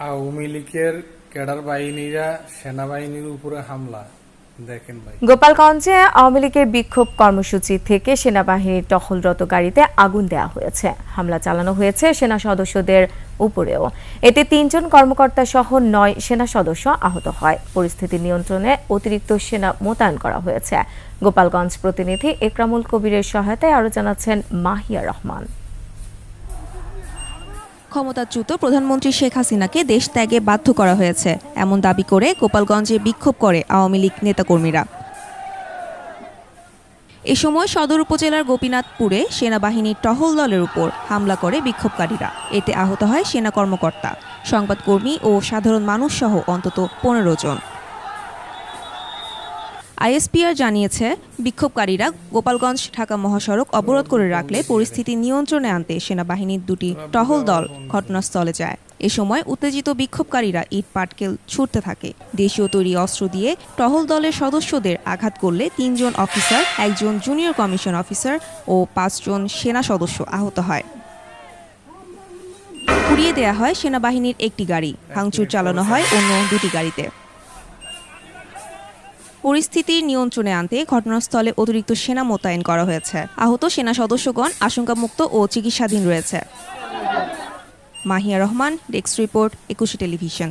আওয়ামী লীগের ক্যাডার বাহিনীরা সেনাবাহিনীর উপরে হামলা দেখেন ভাই। গোপালগঞ্জে আওয়ামী লীগের বিক্ষোভ কর্মসূচি থেকে সেনাবাহিনীর টহলরত গাড়িতে আগুন দেওয়া হয়েছে। হামলা চালানো হয়েছে সেনা সদস্যদের উপরেও। এতে ৩ জন কর্মকর্তা সহ ৯ সেনা সদস্য আহত হয়। পরিস্থিতি নিয়ন্ত্রণে অতিরিক্ত সেনা মোতায়েন করা হয়েছে। গোপালগঞ্জ প্রতিনিধি একরামুল কবিরের সহায়তায় আরও জানাচ্ছেন মাহিয়া রহমান। ক্ষমতাচ্যুত প্রধানমন্ত্রী শেখ হাসিনাকে দেশ ত্যাগে বাধ্য করা হয়েছে এমন দাবি করে গোপালগঞ্জে বিক্ষোভ করে আওয়ামী লীগ নেতাকর্মীরা। এ সময় সদর উপজেলার গোপীনাথপুরে সেনাবাহিনীর টহল দলের উপর হামলা করে বিক্ষোভকারীরা। এতে আহত হয় সেনা কর্মকর্তা, সংবাদকর্মী ও সাধারণ মানুষ সহ অন্তত ১৫ জন। আইএসপিআর জানিয়েছে, বিক্ষোভকারীরা গোপালগঞ্জ ঢাকা মহাসড়ক অবরোধ করে রাখলে পরিস্থিতি নিয়ন্ত্রণে আনতে সেনাবাহিনীর 2টি টহল দল ঘটনাস্থলে যায়। এ সময় উত্তেজিত বিক্ষোভকারীরা ইট পাটকেল ছুড়তে থাকে। দেশীয় তৈরি অস্ত্র দিয়ে টহল দলের সদস্যদের আঘাত করলে 3 জন অফিসার, 1 জন জুনিয়র কমিশন অফিসার ও 5 জন সেনা সদস্য আহত হয়। পুড়িয়ে দেয়া হয় সেনাবাহিনীর একটি গাড়ি, ভাঙচুর চালানো হয় অন্য 2টি গাড়িতে। পরিস্থিতি নিয়ন্ত্রণে আনতে ঘটনাস্থলে অতিরিক্ত সেনা মোতায়েন করা হয়েছে। আহত সেনা সদস্যগণ আশঙ্কামুক্ত ও চিকিৎসাধীন রয়েছে। Mahiya Rahman, desk report, 21 television.